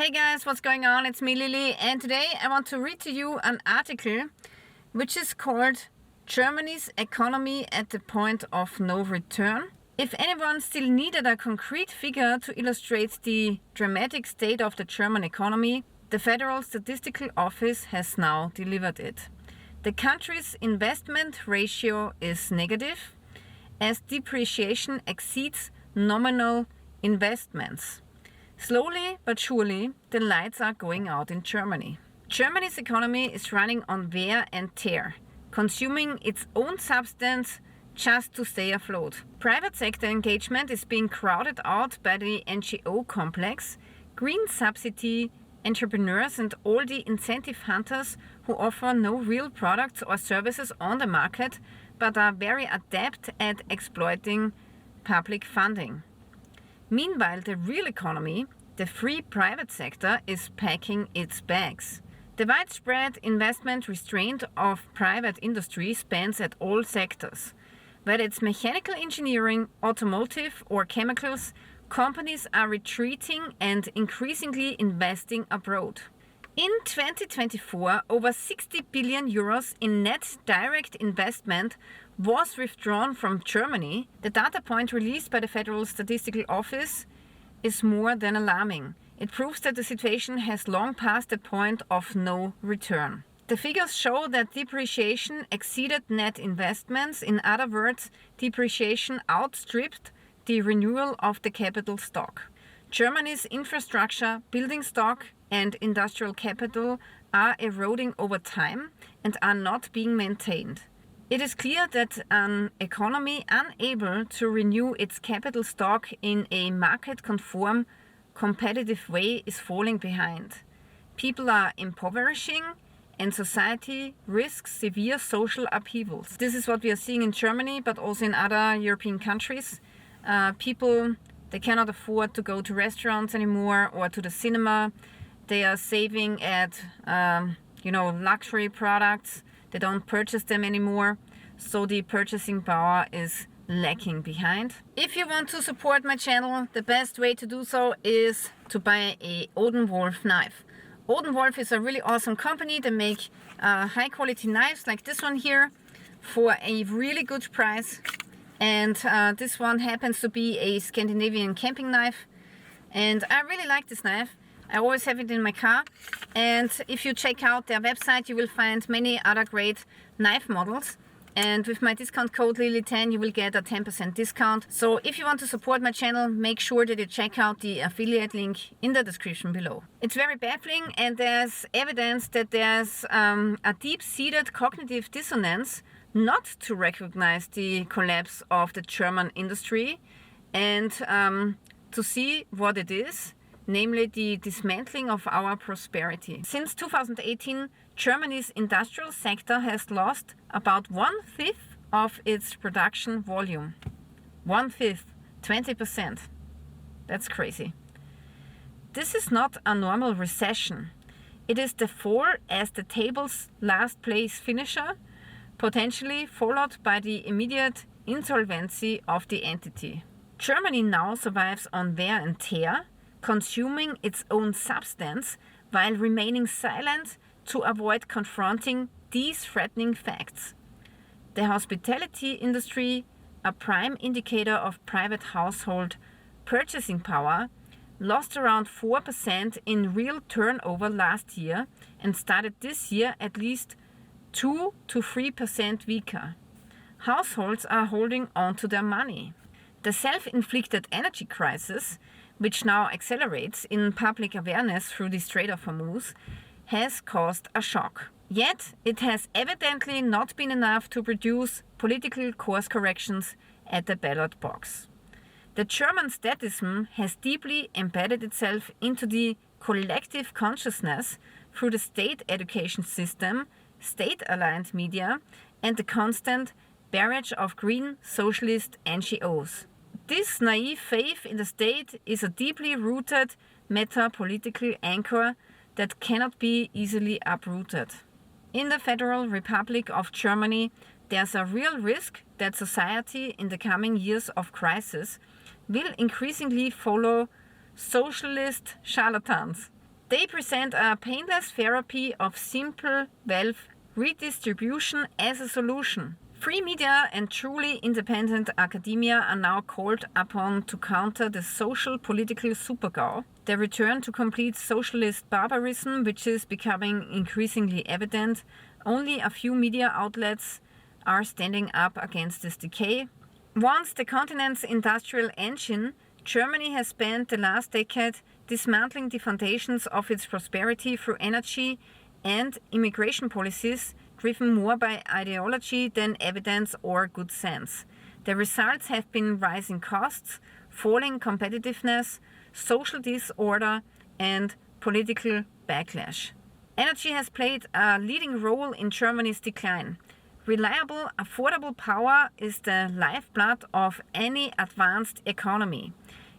Hey guys, what's going on? It's me, Lilly, and today I want to read to you an article which is called Germany's Economy at the Point of No Return. If anyone still needed a concrete figure to illustrate the dramatic state of the German economy, the Federal Statistical Office has now delivered it. The country's investment ratio is negative as depreciation exceeds nominal investments. Slowly but surely, the lights are going out in Germany. Germany's economy is running on wear and tear, consuming its own substance just to stay afloat. Private sector engagement is being crowded out by the NGO complex, green subsidy entrepreneurs and all the incentive hunters who offer no real products or services on the market but are very adept at exploiting public funding. Meanwhile, the real economy, the free private sector, is packing its bags. The widespread investment restraint of private industry spans at all sectors. Whether it's mechanical engineering, automotive, or chemicals, companies are retreating and increasingly investing abroad. In 2024, over 60 billion euros in net direct investment was withdrawn from Germany. The data point released by the Federal Statistical Office is more than alarming. It proves that the situation has long passed the point of no return. The figures show that depreciation exceeded net investments. In other words, depreciation outstripped the renewal of the capital stock. Germany's infrastructure, building stock, and industrial capital are eroding over time and are not being maintained. It is clear that an economy unable to renew its capital stock in a market-conform, competitive way is falling behind. People are impoverishing and society risks severe social upheavals. This is what we are seeing in Germany, but also in other European countries. People, they cannot afford to go to restaurants anymore or to the cinema. They are saving at, luxury products. They don't purchase them anymore. So the purchasing power is lacking behind. If you want to support my channel, the best way to do so is to buy a Odenwolf knife. Odenwolf is a really awesome company. They make high quality knives like this one here for a really good price. And this one happens to be a Scandinavian camping knife. And I really like this knife. I always have it in my car. And if you check out their website, you will find many other great knife models. And with my discount code Lilly10, you will get a 10% discount. So if you want to support my channel, make sure that you check out the affiliate link in the description below. It's very baffling, and there's evidence that there's a deep-seated cognitive dissonance not to recognize the collapse of the German industry and to see what it is, namely the dismantling of our prosperity. Since 2018, Germany's industrial sector has lost about 1/5 of its production volume. 1/5, 20%. That's crazy. This is not a normal recession. It is the fall as the table's last place finisher, potentially followed by the immediate insolvency of the entity. Germany now survives on wear and tear, consuming its own substance while remaining silent to avoid confronting these threatening facts. The hospitality industry, a prime indicator of private household purchasing power, lost around 4% in real turnover last year and started this year at least 2 to 3% weaker. Households are holding on to their money. The self-inflicted energy crisis, which now accelerates in public awareness through the Strait of Hormuz, has caused a shock. Yet, it has evidently not been enough to produce political course corrections at the ballot box. The German statism has deeply embedded itself into the collective consciousness through the state education system, state-aligned media, and the constant barrage of green socialist NGOs. This naive faith in the state is a deeply rooted meta-political anchor that cannot be easily uprooted. In the Federal Republic of Germany, there's a real risk that society in the coming years of crisis will increasingly follow socialist charlatans They present a painless therapy of simple wealth redistribution as a solution. Free media and truly independent academia are now called upon to counter the social political supergau, the return to complete socialist barbarism, which is becoming increasingly evident. Only a few media outlets are standing up against this decay. Once the continent's industrial engine, Germany has spent the last decade dismantling the foundations of its prosperity through energy and immigration policies driven more by ideology than evidence or good sense. The results have been rising costs, falling competitiveness, social disorder, and political backlash. Energy has played a leading role in Germany's decline. Reliable, affordable power is the lifeblood of any advanced economy.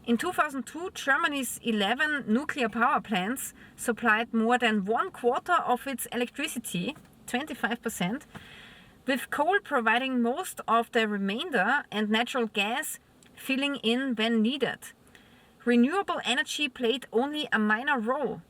In 2002, Germany's 11 nuclear power plants supplied more than 1/4 of its electricity, 25%, with coal providing most of the remainder and natural gas filling in when needed. Renewable energy played only a minor role.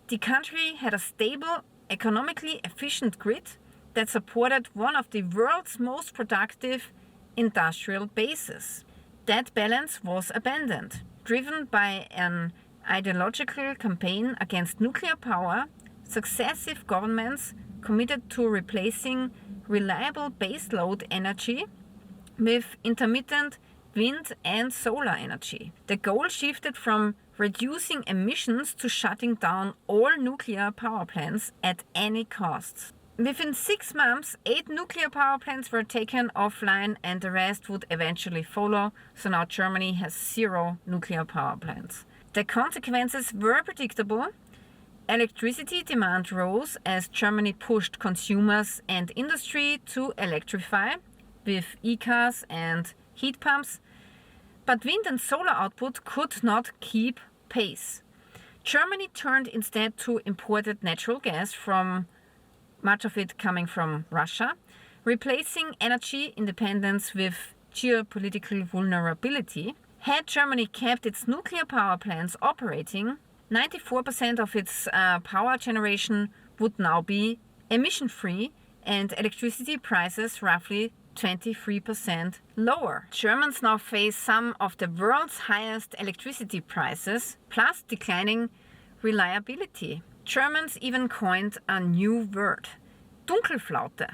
The country had a stable, economically efficient grid that supported one of the world's most productive industrial bases. That balance was abandoned, driven by an ideological campaign against nuclear power. Successive governments committed to replacing reliable baseload energy with intermittent wind and solar energy. The goal shifted from reducing emissions to shutting down all nuclear power plants at any cost. Within 6 months, 8 nuclear power plants were taken offline and the rest would eventually follow, so now Germany has 0 nuclear power plants. The consequences were predictable. Electricity demand rose as Germany pushed consumers and industry to electrify with e-cars and heat pumps, but wind and solar output could not keep pace. Germany turned instead to imported natural gas, from much of it coming from Russia, replacing energy independence with geopolitical vulnerability. Had Germany kept its nuclear power plants operating, 94% of its power generation would now be emission-free and electricity prices roughly 23% lower. Germans now face some of the world's highest electricity prices, plus declining reliability. Germans even coined a new word, Dunkelflaute,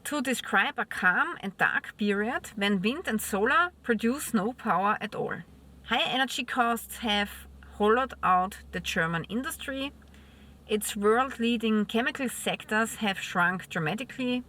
to describe a calm and dark period when wind and solar produce no power at all. High energy costs have hollowed out the German industry. Its world-leading chemical sectors have shrunk dramatically.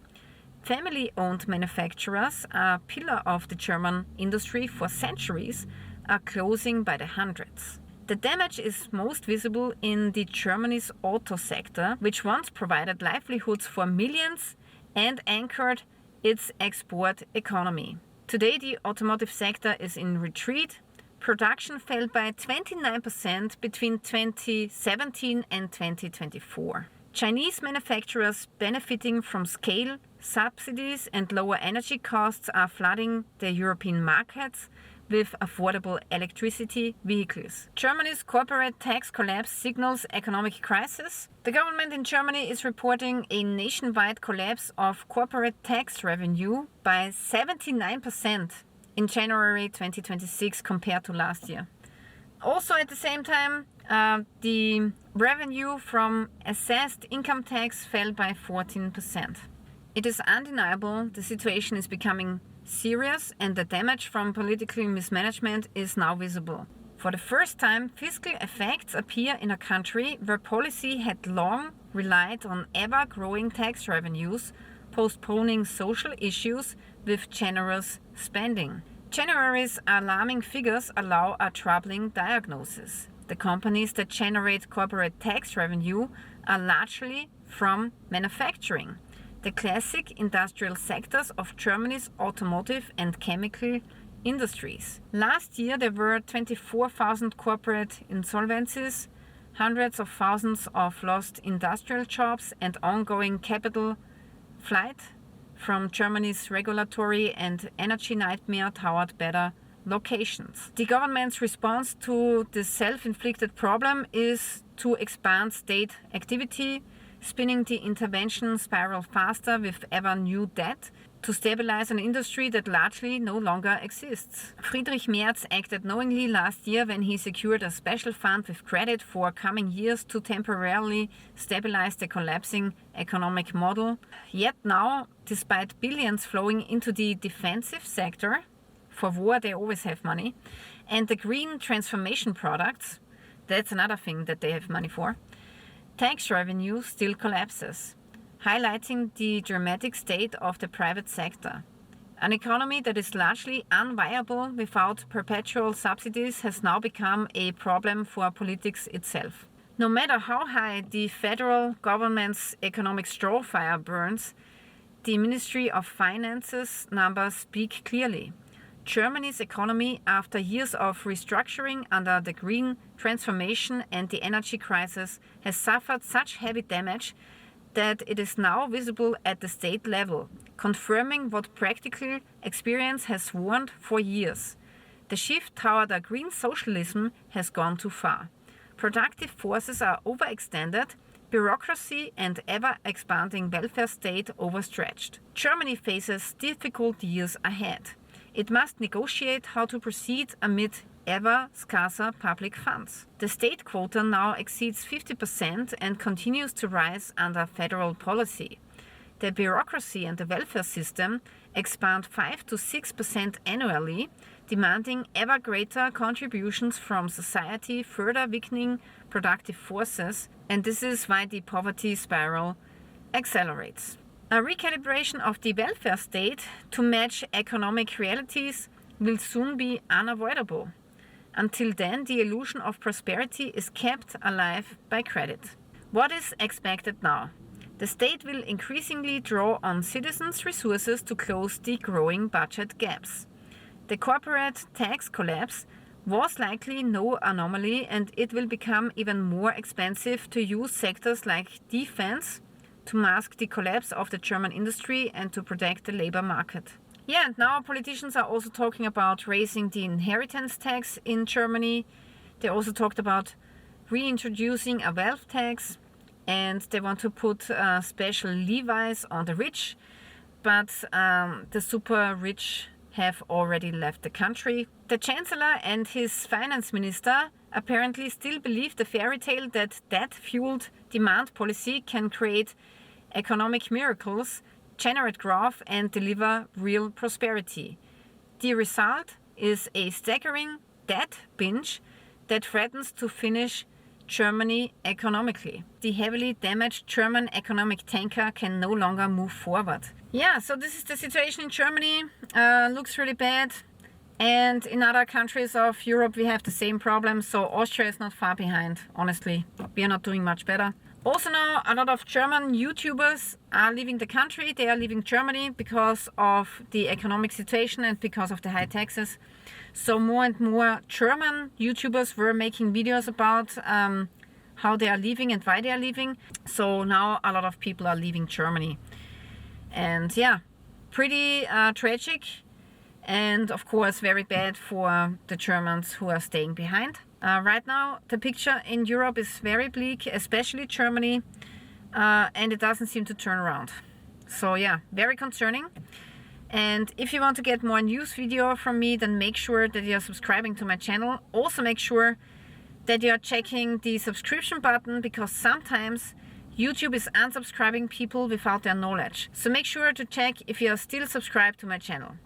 Family-owned manufacturers, a pillar of the German industry for centuries, are closing by the hundreds. The damage is most visible in the Germany's auto sector, which once provided livelihoods for millions and anchored its export economy. Today, the automotive sector is in retreat. Production fell by 29% between 2017 and 2024. Chinese manufacturers benefiting from scale, subsidies and lower energy costs are flooding the European markets with affordable electricity vehicles. Germany's corporate tax collapse signals economic crisis. The government in Germany is reporting a nationwide collapse of corporate tax revenue by 79% in January 2026 compared to last year. Also at the same time, the revenue from assessed income tax fell by 14%. It is undeniable the situation is becoming serious and the damage from political mismanagement is now visible. For the first time, fiscal effects appear in a country where policy had long relied on ever-growing tax revenues, postponing social issues with generous spending. January's alarming figures allow a troubling diagnosis. The companies that generate corporate tax revenue are largely from manufacturing, the classic industrial sectors of Germany's automotive and chemical industries. Last year there were 24,000 corporate insolvencies, hundreds of thousands of lost industrial jobs and ongoing capital flight from Germany's regulatory and energy nightmare toward better locations. The government's response to this self-inflicted problem is to expand state activity, spinning the intervention spiral faster with ever new debt, to stabilize an industry that largely no longer exists. Friedrich Merz acted knowingly last year when he secured a special fund with credit for coming years to temporarily stabilize the collapsing economic model. Yet now, despite billions flowing into the defensive sector, for war they always have money, and the green transformation products, that's another thing that they have money for, tax revenue still collapses, highlighting the dramatic state of the private sector. An economy that is largely unviable without perpetual subsidies has now become a problem for politics itself. No matter how high the federal government's economic straw fire burns, the Ministry of Finance's numbers speak clearly. Germany's economy, after years of restructuring under the green transformation and the energy crisis, has suffered such heavy damage that it is now visible at the state level, confirming what practical experience has warned for years. The shift toward a green socialism has gone too far. Productive forces are overextended, bureaucracy and ever-expanding welfare state overstretched. Germany faces difficult years ahead. It must negotiate how to proceed amid ever scarcer public funds. The state quota now exceeds 50% and continues to rise under federal policy. The bureaucracy and the welfare system expand 5 to 6% annually, demanding ever greater contributions from society, further weakening productive forces, and this is why the poverty spiral accelerates. A recalibration of the welfare state to match economic realities will soon be unavoidable. Until then, the illusion of prosperity is kept alive by credit. What is expected now? The state will increasingly draw on citizens' resources to close the growing budget gaps. The corporate tax collapse was likely no anomaly, and it will become even more expensive to use sectors like defense to mask the collapse of the German industry and to protect the labor market. Yeah, and now politicians are also talking about raising the inheritance tax in Germany. They also talked about reintroducing a wealth tax, and they want to put special levies on the rich, but the super rich have already left the country. The Chancellor and his finance minister apparently still believe the fairy tale that debt-fueled demand policy can create economic miracles, generate growth and deliver real prosperity. The result is a staggering debt binge that threatens to finish Germany economically. The heavily damaged German economic tanker can no longer move forward. Yeah, so this is the situation in Germany. Looks really bad. And in other countries of Europe we have the same problem, so Austria is not far behind, honestly. We are not doing much better. Also now, a lot of German YouTubers are leaving the country. They are leaving Germany because of the economic situation and because of the high taxes. So more and more German YouTubers were making videos about how they are leaving and why they are leaving. So now a lot of people are leaving Germany. And yeah, pretty tragic. And of course very bad for the Germans who are staying behind. Right now the picture in Europe is very bleak, especially Germany, and it doesn't seem to turn around. So yeah, very concerning. And if you want to get more news video from me, then make sure that you're subscribing to my channel. Also make sure that you're checking the subscription button, because sometimes YouTube is unsubscribing people without their knowledge. So make sure to check if you are still subscribed to my channel.